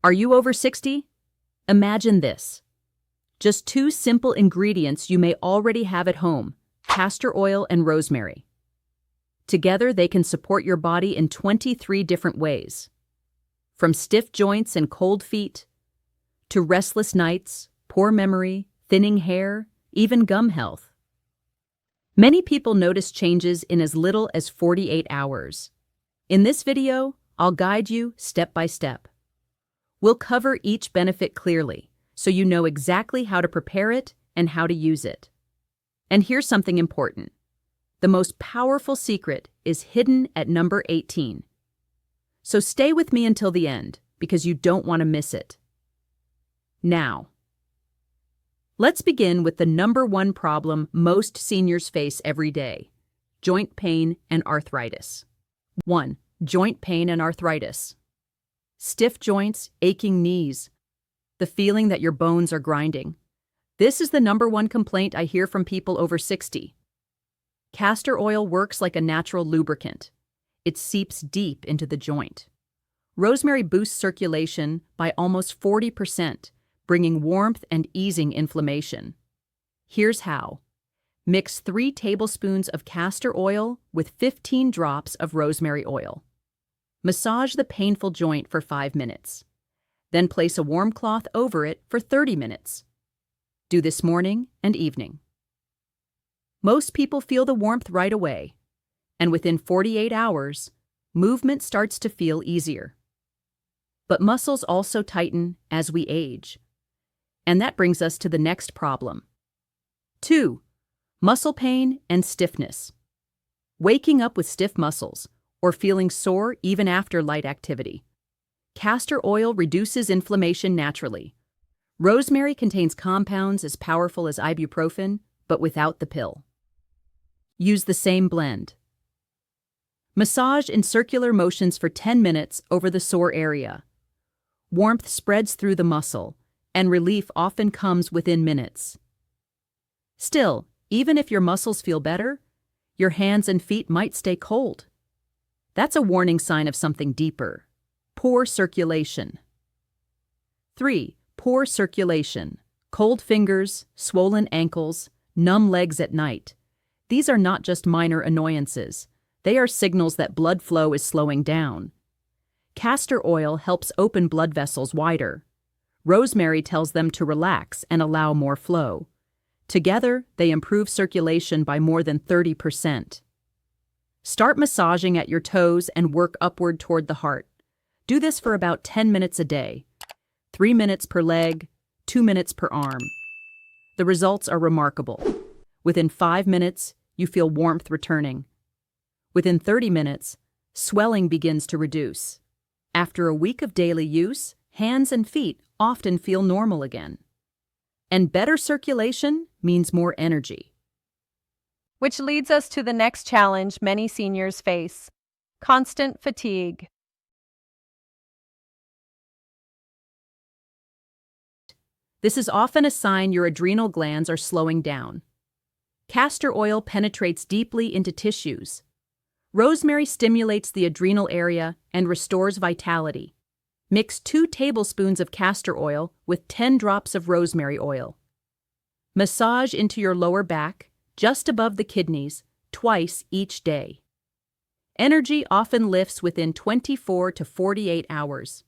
Are you over 60? Imagine this. Just two simple ingredients you may already have at home: castor oil and rosemary. Together, they can support your body in 23 different ways. From stiff joints and cold feet, to restless nights, poor memory, thinning hair, even gum health. Many people notice changes in as little as 48 hours. In this video, I'll guide you step by step. We'll cover each benefit clearly, so you know exactly how to prepare it and how to use it. And here's something important. The most powerful secret is hidden at number 18. So stay with me until the end, because you don't want to miss it. Now, let's begin with the number one problem most seniors face every day: joint pain and arthritis. 1. Joint pain and arthritis. Stiff joints, aching knees, the feeling that your bones are grinding. This is the number one complaint I hear from people over 60. Castor oil works like a natural lubricant. It seeps deep into the joint. Rosemary boosts circulation by almost 40%, bringing warmth and easing inflammation. Here's how. Mix 3 tablespoons of castor oil with 15 drops of rosemary oil. Massage the painful joint for 5 minutes. Then place a warm cloth over it for 30 minutes. Do this morning and evening. Most people feel the warmth right away, and within 48 hours, movement starts to feel easier. But muscles also tighten as we age. And that brings us to the next problem. 2. Muscle pain and stiffness. Waking up with stiff muscles or feeling sore even after light activity. Castor oil reduces inflammation naturally. Rosemary contains compounds as powerful as ibuprofen, but without the pill. Use the same blend. Massage in circular motions for 10 minutes over the sore area. Warmth spreads through the muscle, and relief often comes within minutes. Still, even if your muscles feel better, your hands and feet might stay cold. That's a warning sign of something deeper: poor circulation. 3. Poor circulation. Cold fingers, swollen ankles, numb legs at night. These are not just minor annoyances. They are signals that blood flow is slowing down. Castor oil helps open blood vessels wider. Rosemary tells them to relax and allow more flow. Together, they improve circulation by more than 30%. Start massaging at your toes and work upward toward the heart. Do this for about 10 minutes a day. 3 minutes per leg, 2 minutes per arm. The results are remarkable. Within 5 minutes, you feel warmth returning. Within 30 minutes, swelling begins to reduce. After a week of daily use, hands and feet often feel normal again. And better circulation means more energy. Which leads us to the next challenge many seniors face: constant fatigue. This is often a sign your adrenal glands are slowing down. Castor oil penetrates deeply into tissues. Rosemary stimulates the adrenal area and restores vitality. Mix 2 tablespoons of castor oil with 10 drops of rosemary oil. Massage into your lower back, just above the kidneys, twice each day. Energy often lifts within 24 to 48 hours.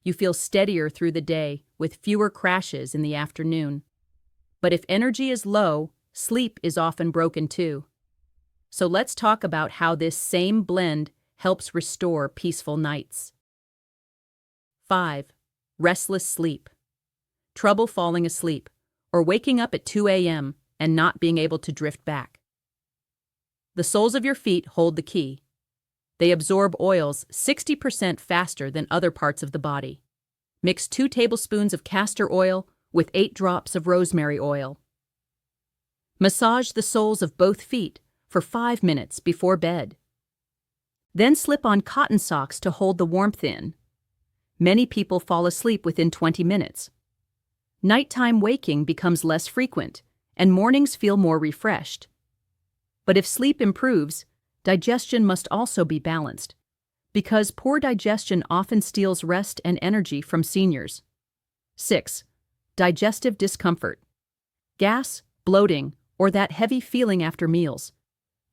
You feel steadier through the day, with fewer crashes in the afternoon. But if energy is low, sleep is often broken too. So let's talk about how this same blend helps restore peaceful nights. 5. Restless sleep. Trouble falling asleep, or waking up at 2 a.m. and not being able to drift back. The soles of your feet hold the key. They absorb oils 60% faster than other parts of the body. Mix 2 tablespoons of castor oil with 8 drops of rosemary oil. Massage the soles of both feet for 5 minutes before bed. Then slip on cotton socks to hold the warmth in. Many people fall asleep within 20 minutes. Nighttime waking becomes less frequent, and mornings feel more refreshed. But if sleep improves, digestion must also be balanced. because poor digestion often steals rest and energy from seniors. 6. Digestive discomfort. Gas, bloating, or that heavy feeling after meals.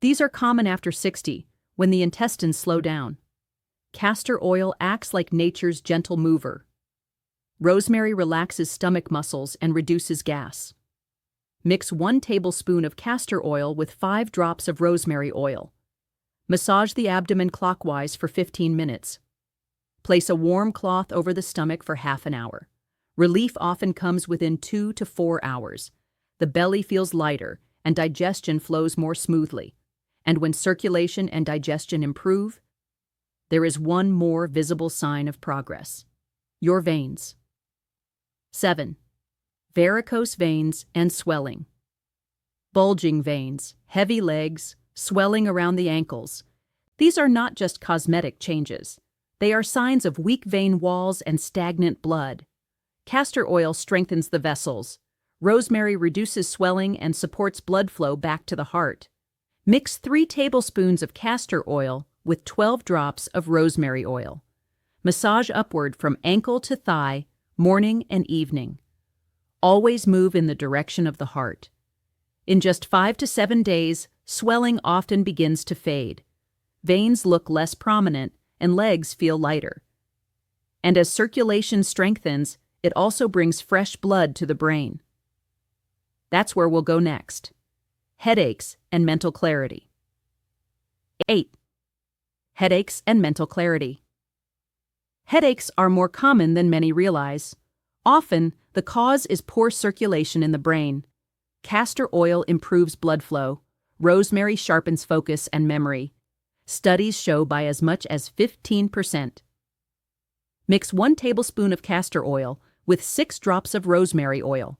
These are common after 60, when the intestines slow down. Castor oil acts like nature's gentle mover. Rosemary relaxes stomach muscles and reduces gas. Mix 1 tablespoon of castor oil with 5 drops of rosemary oil. Massage the abdomen clockwise for 15 minutes. Place a warm cloth over the stomach for half an hour. Relief often comes within 2 to 4 hours. The belly feels lighter and digestion flows more smoothly. And when circulation and digestion improve, there is one more visible sign of progress: your veins. 7. Varicose veins and swelling. Bulging veins, heavy legs, swelling around the ankles. These are not just cosmetic changes. They are signs of weak vein walls and stagnant blood. Castor oil strengthens the vessels. Rosemary reduces swelling and supports blood flow back to the heart. Mix 3 tablespoons of castor oil with 12 drops of rosemary oil. Massage upward from ankle to thigh, morning and evening. Always move in the direction of the heart. In just 5 to 7 days, swelling often begins to fade. Veins look less prominent and legs feel lighter. And as circulation strengthens, it also brings fresh blood to the brain. That's where we'll go next: headaches and mental clarity. 8. Headaches and mental clarity. Headaches are more common than many realize. Often, the cause is poor circulation in the brain. Castor oil improves blood flow. Rosemary sharpens focus and memory. Studies show by as much as 15%. Mix 1 tablespoon of castor oil with 6 drops of rosemary oil.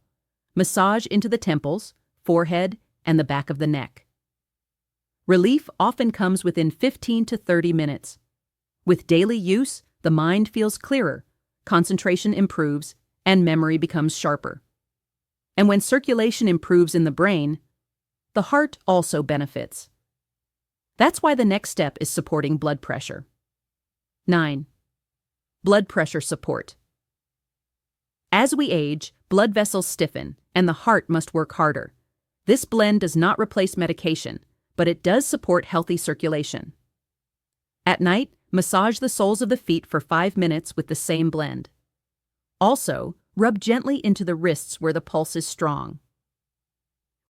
Massage into the temples, forehead, and the back of the neck. Relief often comes within 15 to 30 minutes. With daily use, the mind feels clearer, concentration improves, and memory becomes sharper. And when circulation improves in the brain, the heart also benefits. That's why the next step is supporting blood pressure. 9. Blood pressure support. As we age, blood vessels stiffen, and the heart must work harder. This blend does not replace medication, but it does support healthy circulation. At night, massage the soles of the feet for 5 minutes with the same blend. Also, rub gently into the wrists where the pulse is strong.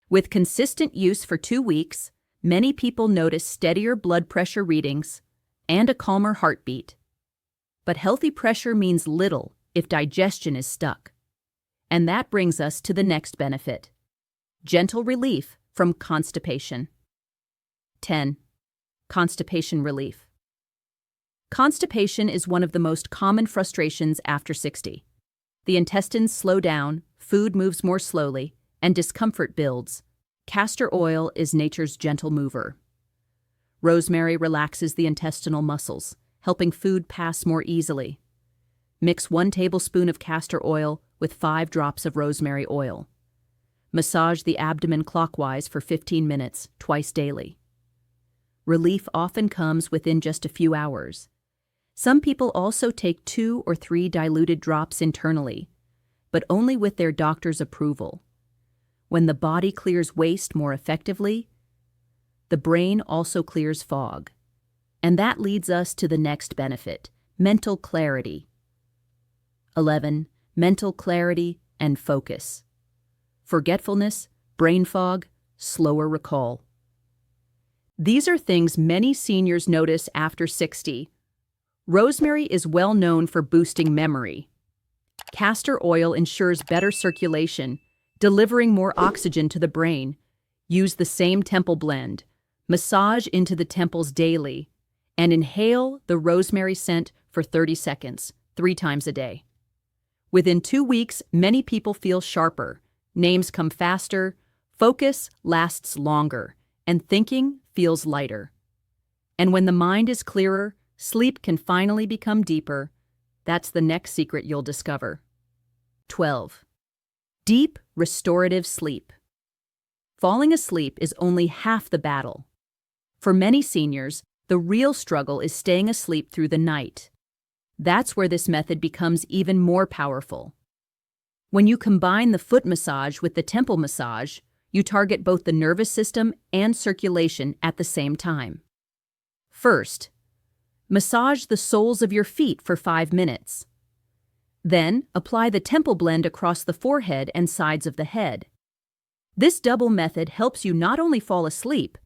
With consistent use for 2 weeks, many people notice steadier blood pressure readings and a calmer heartbeat. But healthy pressure means little if digestion is stuck. And that brings us to the next benefit: gentle relief from constipation. 10. Constipation relief. Constipation is one of the most common frustrations after 60. The intestines slow down, food moves more slowly, and discomfort builds. Castor oil is nature's gentle mover. Rosemary relaxes the intestinal muscles, helping food pass more easily. Mix 1 tablespoon of castor oil with 5 drops of rosemary oil. Massage the abdomen clockwise for 15 minutes, twice daily. Relief often comes within just a few hours. Some people also take 2 or 3 diluted drops internally, but only with their doctor's approval. When the body clears waste more effectively, the brain also clears fog. And that leads us to the next benefit: mental clarity. 11. Mental clarity and focus. Forgetfulness, brain fog, slower recall. These are things many seniors notice after 60. Rosemary is well known for boosting memory. Castor oil ensures better circulation, delivering more oxygen to the brain. Use the same temple blend. Massage into the temples daily, and inhale the rosemary scent for 30 seconds, 3 times a day. Within 2 weeks, many people feel sharper, names come faster, focus lasts longer, and thinking feels lighter. And when the mind is clearer, sleep can finally become deeper. That's the next secret you'll discover. 12. Deep, restorative sleep. Falling asleep is only half the battle. For many seniors, The real struggle is staying asleep through the night. That's where this method becomes even more powerful. When you combine the foot massage with the temple massage, you target both the nervous system and circulation at the same time. First, massage the soles of your feet for 5 minutes. Then, apply the temple blend across the forehead and sides of the head. This double method helps you not only fall asleep,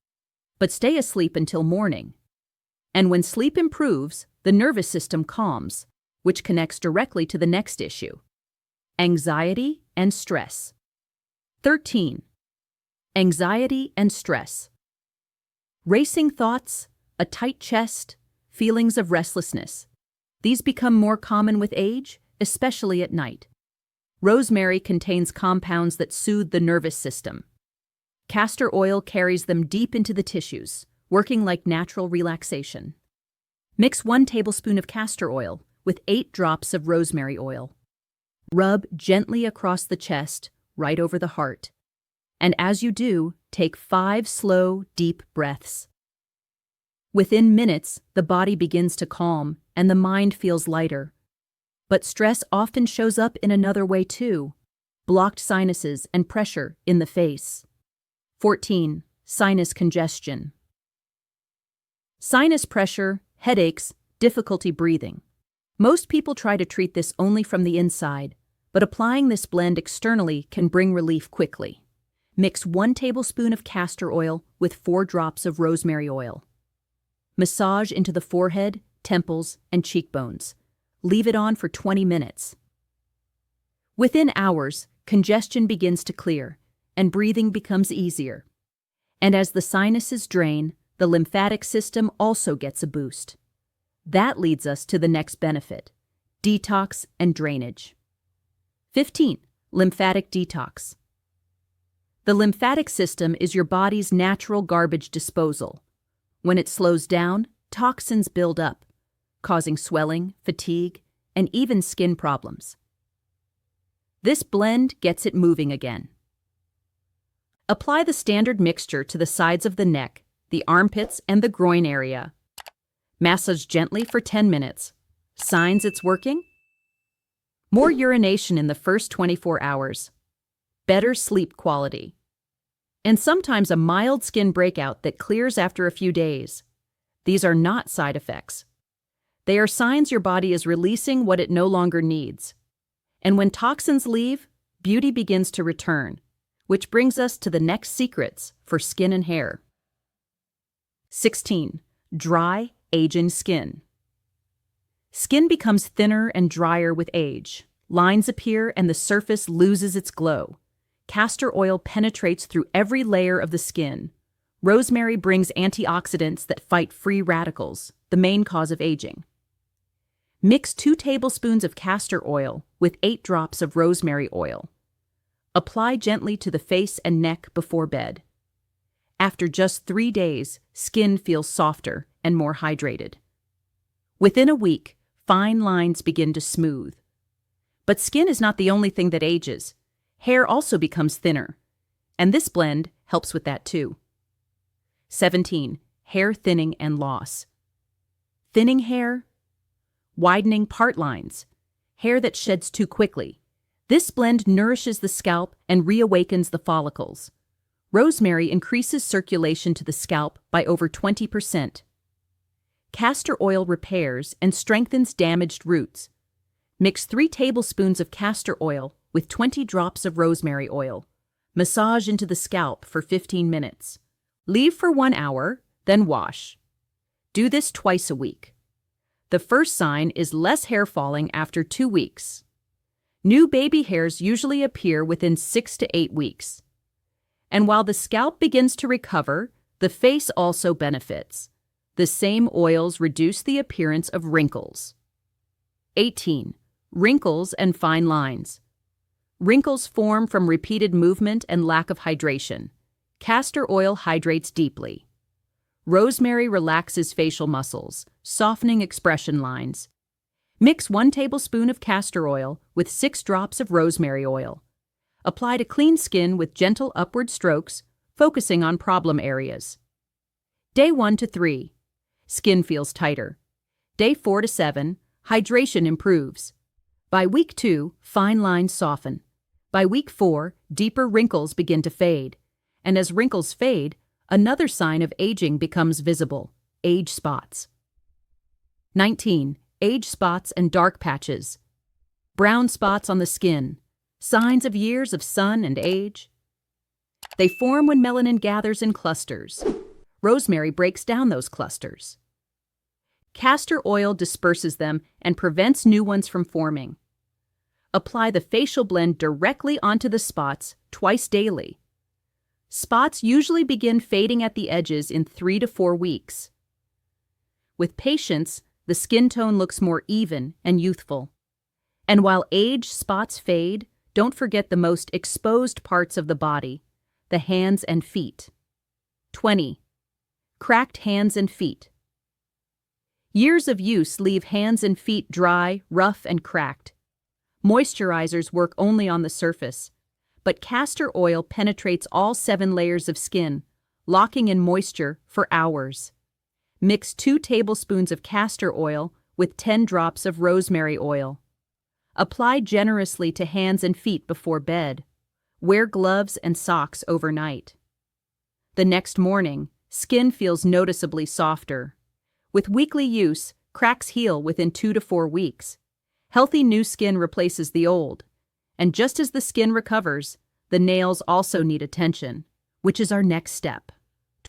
but stay asleep until morning. And when sleep improves, the nervous system calms, which connects directly to the next issue: anxiety and stress. 13. Anxiety and stress. Racing thoughts, a tight chest, feelings of restlessness. These become more common with age, especially at night. Rosemary contains compounds that soothe the nervous system. Castor oil carries them deep into the tissues, working like natural relaxation. Mix 1 tablespoon of castor oil with 8 drops of rosemary oil. Rub gently across the chest, right over the heart. And as you do, take 5 slow, deep breaths. Within minutes, the body begins to calm and the mind feels lighter. But stress often shows up in another way too: blocked sinuses and pressure in the face. 14. Sinus congestion. Sinus pressure, headaches, difficulty breathing. Most people try to treat this only from the inside, but applying this blend externally can bring relief quickly. Mix 1 tablespoon of castor oil with 4 drops of rosemary oil. Massage into the forehead, temples, and cheekbones. Leave it on for 20 minutes. Within hours, congestion begins to clear, and breathing becomes easier. And as the sinuses drain, the lymphatic system also gets a boost. That leads us to the next benefit: detox and drainage. 15. Lymphatic detox. The lymphatic system is your body's natural garbage disposal. When it slows down, toxins build up, causing swelling, fatigue, and even skin problems. This blend gets it moving again. Apply the standard mixture to the sides of the neck, the armpits, and the groin area. Massage gently for 10 minutes. Signs it's working? More urination in the first 24 hours. Better sleep quality. And sometimes a mild skin breakout that clears after a few days. These are not side effects. They are signs your body is releasing what it no longer needs. And when toxins leave, beauty begins to return, which brings us to the next secrets for skin and hair. 16. Dry, aging skin. Skin becomes thinner and drier with age. Lines appear and the surface loses its glow. Castor oil penetrates through every layer of the skin. Rosemary brings antioxidants that fight free radicals, the main cause of aging. Mix 2 tablespoons of castor oil with 8 drops of rosemary oil. Apply gently to the face and neck before bed. After just 3 days, skin feels softer and more hydrated. Within a week, fine lines begin to smooth. But skin is not the only thing that ages. Hair also becomes thinner, and this blend helps with that too. 17. Hair thinning and loss. Thinning hair, widening part lines, hair that sheds too quickly. This blend nourishes the scalp and reawakens the follicles. Rosemary increases circulation to the scalp by over 20%. Castor oil repairs and strengthens damaged roots. Mix 3 tablespoons of castor oil with 20 drops of rosemary oil. Massage into the scalp for 15 minutes. Leave for 1 hour, then wash. Do this twice a week. The first sign is less hair falling after 2 weeks. New baby hairs usually appear within 6 to 8 weeks. And while the scalp begins to recover, the face also benefits. The same oils reduce the appearance of wrinkles. 18. Wrinkles and fine lines. Wrinkles form from repeated movement and lack of hydration. Castor oil hydrates deeply. Rosemary relaxes facial muscles, softening expression lines. Mix 1 tablespoon of castor oil with 6 drops of rosemary oil. Apply to clean skin with gentle upward strokes, focusing on problem areas. Day 1 to 3. Skin feels tighter. Day 4 to 7, hydration improves. By week 2, fine lines soften. By week 4, deeper wrinkles begin to fade. And as wrinkles fade, another sign of aging becomes visible: age spots. 19. Age spots and dark patches. Brown spots on the skin, signs of years of sun and age. They form when melanin gathers in clusters. Rosemary breaks down those clusters. Castor oil disperses them and prevents new ones from forming. Apply the facial blend directly onto the spots twice daily. Spots usually begin fading at the edges in 3 to 4 weeks. With patience, the skin tone looks more even and youthful. And while age spots fade, don't forget the most exposed parts of the body, the hands and feet. 20. Cracked hands and feet. Years of use leave hands and feet dry, rough, and cracked. Moisturizers work only on the surface, but castor oil penetrates all 7 layers of skin, locking in moisture for hours. Mix 2 tablespoons of castor oil with 10 drops of rosemary oil. Apply generously to hands and feet before bed. Wear gloves and socks overnight. The next morning, skin feels noticeably softer. With weekly use, cracks heal within 2 to 4 weeks. Healthy new skin replaces the old. And just as the skin recovers, the nails also need attention, which is our next step.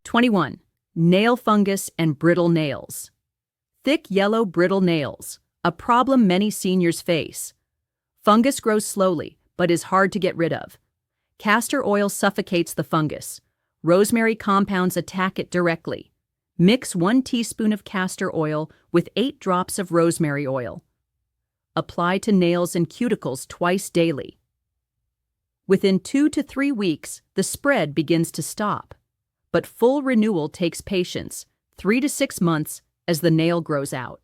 21. Nail fungus and brittle nails. Thick yellow brittle nails, a problem many seniors face. Fungus grows slowly, but is hard to get rid of. Castor oil suffocates the fungus. Rosemary compounds attack it directly. Mix 1 teaspoon of castor oil with 8 drops of rosemary oil. Apply to nails and cuticles twice daily. Within 2 to 3 weeks, the spread begins to stop. But full renewal takes patience, 3 to 6 months, as the nail grows out.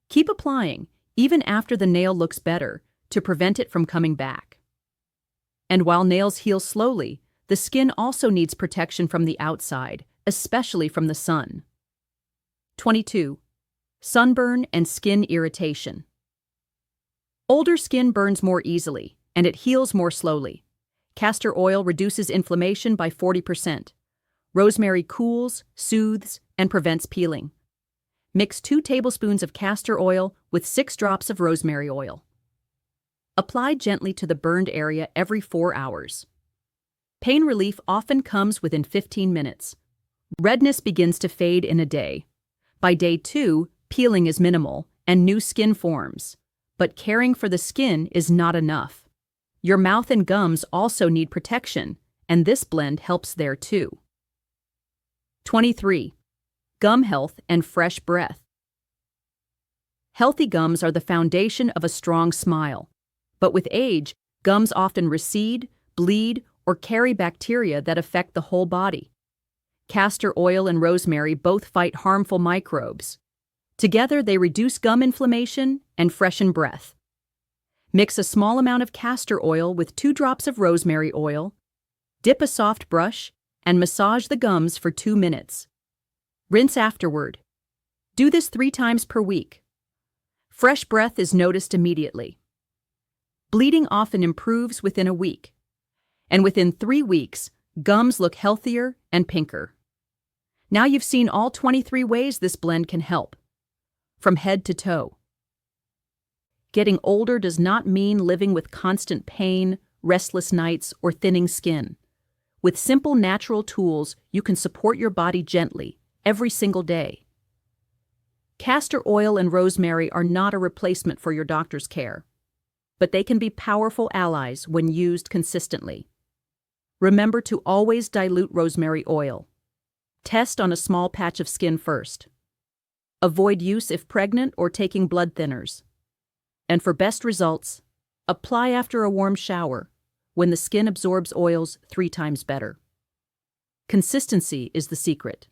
Keep applying, even after the nail looks better, to prevent it from coming back. And while nails heal slowly, the skin also needs protection from the outside, especially from the sun. 22. Sunburn and skin irritation. Older skin burns more easily, and it heals more slowly. Castor oil reduces inflammation by 40%. Rosemary cools, soothes, and prevents peeling. Mix 2 tablespoons of castor oil with 6 drops of rosemary oil. Apply gently to the burned area every 4 hours. Pain relief often comes within 15 minutes. Redness begins to fade in a day. By day 2, peeling is minimal and new skin forms. But caring for the skin is not enough. Your mouth and gums also need protection, and this blend helps there too. 23. Gum health and fresh breath. Healthy gums are the foundation of a strong smile. But with age, gums often recede, bleed, or carry bacteria that affect the whole body. Castor oil and rosemary both fight harmful microbes. Together, they reduce gum inflammation and freshen breath. Mix a small amount of castor oil with 2 drops of rosemary oil. Dip a soft brush and massage the gums for 2 minutes. Rinse afterward. Do this 3 times per week. Fresh breath is noticed immediately. Bleeding often improves within a week. And within 3 weeks, gums look healthier and pinker. Now you've seen all 23 ways this blend can help. From head to toe. Getting older does not mean living with constant pain, restless nights, or thinning skin. With simple natural tools, you can support your body gently, every single day. Castor oil and rosemary are not a replacement for your doctor's care, but they can be powerful allies when used consistently. Remember to always dilute rosemary oil. Test on a small patch of skin first. Avoid use if pregnant or taking blood thinners. And for best results, apply after a warm shower, when the skin absorbs oils 3 times better. Consistency is the secret.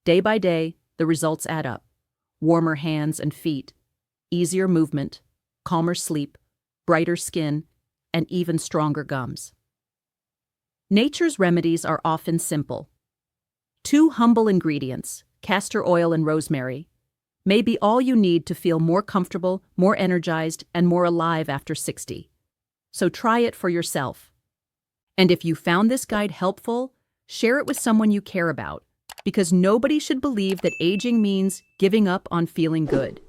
Day by day, the results add up. Warmer hands and feet, easier movement, calmer sleep, brighter skin, and even stronger gums. Nature's remedies are often simple. 2 humble ingredients, castor oil and rosemary, may be all you need to feel more comfortable, more energized, and more alive after 60. So try it for yourself. And if you found this guide helpful, share it with someone you care about, because nobody should believe that aging means giving up on feeling good.